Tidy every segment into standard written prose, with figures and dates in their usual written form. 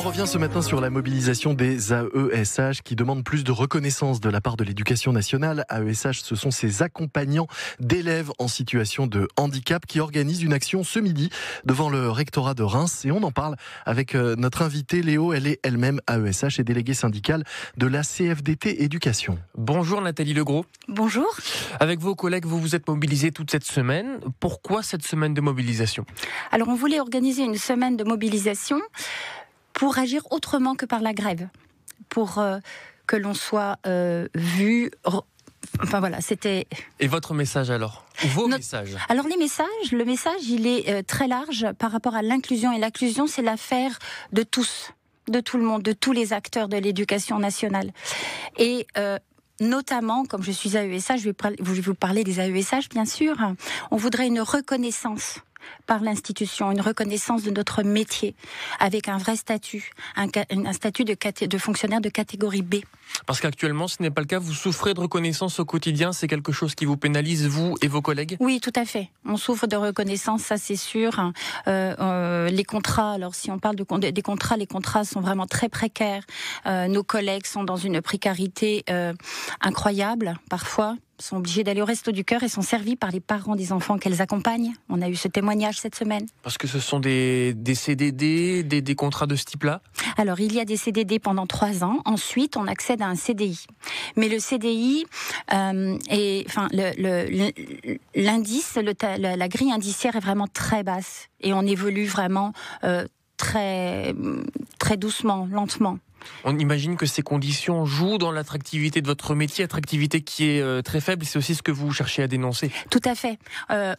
revient ce matin sur la mobilisation des AESH qui demandent plus de reconnaissance de la part de l'Éducation nationale. AESH, ce sont ces accompagnants d'élèves en situation de handicap qui organisent une action ce midi devant le rectorat de Reims. Et on en parle avec notre invitée Léo. Elle est elle-même AESH et déléguée syndicale de la CFDT Éducation. Bonjour Nathalie Legros. Bonjour. Avec vos collègues, vous vous êtes mobilisés toute cette semaine. Pourquoi cette semaine de mobilisation ? Alors on voulait organiser une semaine de mobilisation pour agir autrement que par la grève, pour que l'on soit vu. Enfin voilà, c'était. Et votre message alors ? Vos messages ? Alors le message, il est très large par rapport à l'inclusion. Et l'inclusion, c'est l'affaire de tous, de tout le monde, de tous les acteurs de l'éducation nationale. Et notamment, comme je suis AESH, je vais vous parler des AESH, bien sûr. On voudrait une reconnaissance par l'institution, une reconnaissance de notre métier, avec un vrai statut, un statut de fonctionnaire de catégorie B. Parce qu'actuellement, ce n'est pas le cas, vous souffrez de reconnaissance au quotidien, c'est quelque chose qui vous pénalise, vous et vos collègues ? Oui, tout à fait. On souffre de reconnaissance, ça c'est sûr. Les contrats, alors si on parle des contrats, les contrats sont vraiment très précaires. Nos collègues sont dans une précarité incroyable, parfois. Sont obligés d'aller au Resto du Cœur et sont servis par les parents des enfants qu'elles accompagnent. On a eu ce témoignage cette semaine. Parce que ce sont des CDD, des contrats de ce type-là ? Alors, il y a des CDD pendant 3 ans. Ensuite, on accède à un CDI. Mais le CDI, l'indice, la grille indiciaire est vraiment très basse. Et on évolue vraiment très, très doucement, lentement. On imagine que ces conditions jouent dans l'attractivité de votre métier, attractivité qui est très faible, c'est aussi ce que vous cherchez à dénoncer. Tout à fait.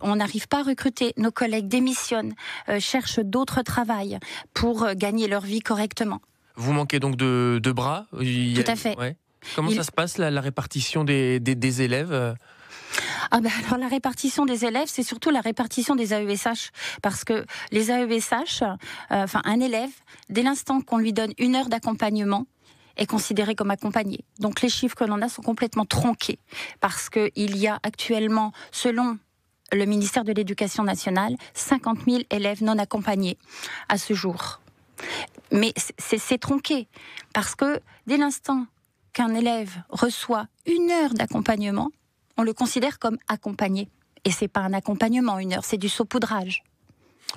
On n'arrive pas à recruter, nos collègues démissionnent, cherchent d'autres travails pour gagner leur vie correctement. Vous manquez donc de bras ? Tout à fait. Ouais. Comment ça se passe, la répartition des élèves ? Alors la répartition des élèves, c'est surtout la répartition des AESH, parce que les AESH, un élève, dès l'instant qu'on lui donne 1 heure d'accompagnement, est considéré comme accompagné. Donc les chiffres que l'on a sont complètement tronqués, parce qu'il y a actuellement, selon le ministère de l'Éducation nationale, 50 000 élèves non accompagnés à ce jour. Mais c'est tronqué, parce que dès l'instant qu'un élève reçoit 1 heure d'accompagnement, on le considère comme accompagné. Et c'est pas un accompagnement, 1 heure, c'est du saupoudrage.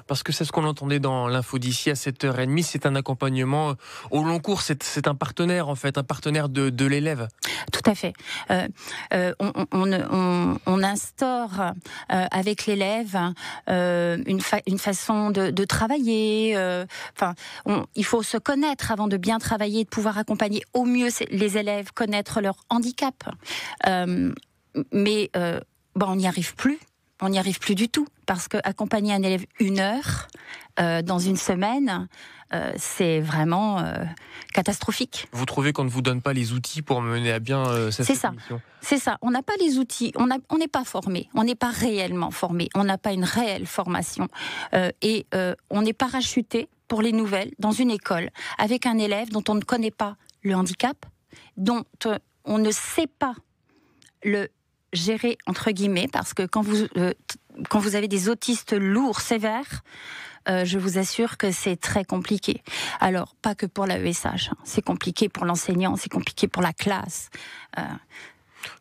Parce que c'est ce qu'on entendait dans l'info d'ici à 7h30, c'est un accompagnement au long cours, c'est un partenaire en fait, un partenaire de l'élève. Tout à fait. On instaure avec l'élève une façon de travailler. Il faut se connaître avant de bien travailler, de pouvoir accompagner au mieux les élèves, connaître leur handicap. Mais on n'y arrive plus. On n'y arrive plus du tout, parce que accompagner un élève 1 heure dans une semaine, c'est vraiment catastrophique. Vous trouvez qu'on ne vous donne pas les outils pour mener à bien cette mission ? C'est ça. On n'a pas les outils. On n'est pas formé. On n'est pas réellement formé. On n'a pas une réelle formation. Et on est parachuté pour les nouvelles dans une école avec un élève dont on ne connaît pas le handicap, dont on ne sait pas le gérer entre guillemets, parce que quand vous avez des autistes lourds, sévères, je vous assure que c'est très compliqué. Alors, pas que pour l'AESH, c'est compliqué pour l'enseignant, c'est compliqué pour la classe.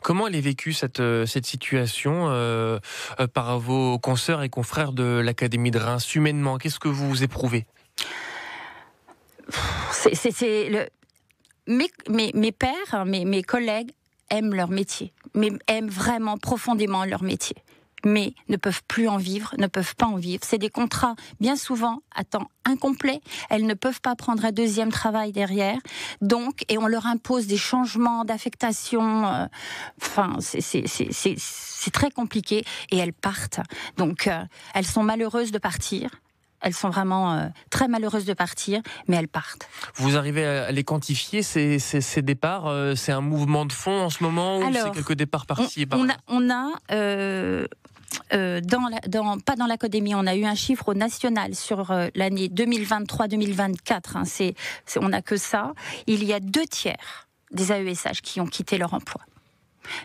Comment elle est vécue cette situation par vos consoeurs et confrères de l'Académie de Reims humainement ? Qu'est-ce que vous éprouvez ? Mes pairs, mes collègues aiment leur métier, mais aiment vraiment profondément leur métier, mais ne peuvent plus en vivre, ne peuvent pas en vivre. C'est des contrats bien souvent à temps incomplet. Elles ne peuvent pas prendre un deuxième travail derrière. Donc, et on leur impose des changements d'affectation. C'est très compliqué. Et elles partent. Donc, elles sont malheureuses de partir. Elles sont vraiment très malheureuses de partir, mais elles partent. Vous arrivez à les quantifier, ces départs ? C'est un mouvement de fond en ce moment, ou c'est quelques départs par-ci et par-là ? On a pas dans l'académie, on a eu un chiffre au national sur l'année 2023-2024. On n'a que ça. Il y a 2 tiers des AESH qui ont quitté leur emploi.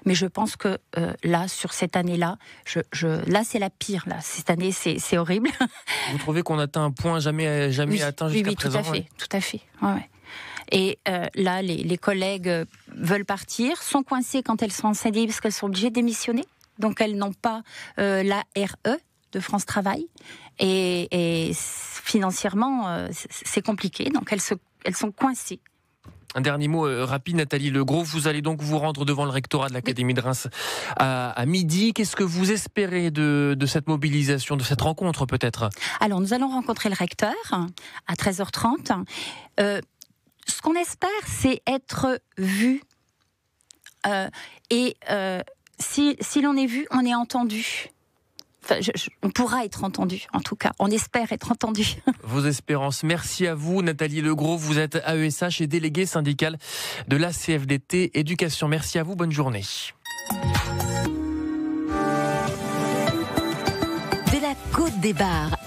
Mais je pense que là, sur cette année-là, là c'est la pire. Là, cette année, c'est horrible. Vous trouvez qu'on atteint un point jamais atteint jusqu'à présent? Tout à fait. Ouais. Et là, les collègues veulent partir, sont coincées quand elles sont en CDI parce qu'elles sont obligées de démissionner. Donc elles n'ont pas la RE de France Travail. Et financièrement, c'est compliqué. Donc elles sont coincées. Un dernier mot rapide, Nathalie Legros. Vous allez donc vous rendre devant le rectorat de l'Académie de Reims à midi. Qu'est-ce que vous espérez de cette mobilisation, de cette rencontre peut-être? Alors, nous allons rencontrer le recteur à 13h30. Ce qu'on espère, c'est être vu. Si l'on est vu, on est entendu. Enfin, on pourra être entendu, en tout cas. On espère être entendu. Vos espérances. Merci à vous, Nathalie Legros. Vous êtes AESH et déléguée syndicale de la CFDT Éducation. Merci à vous. Bonne journée. De la Côte des Bars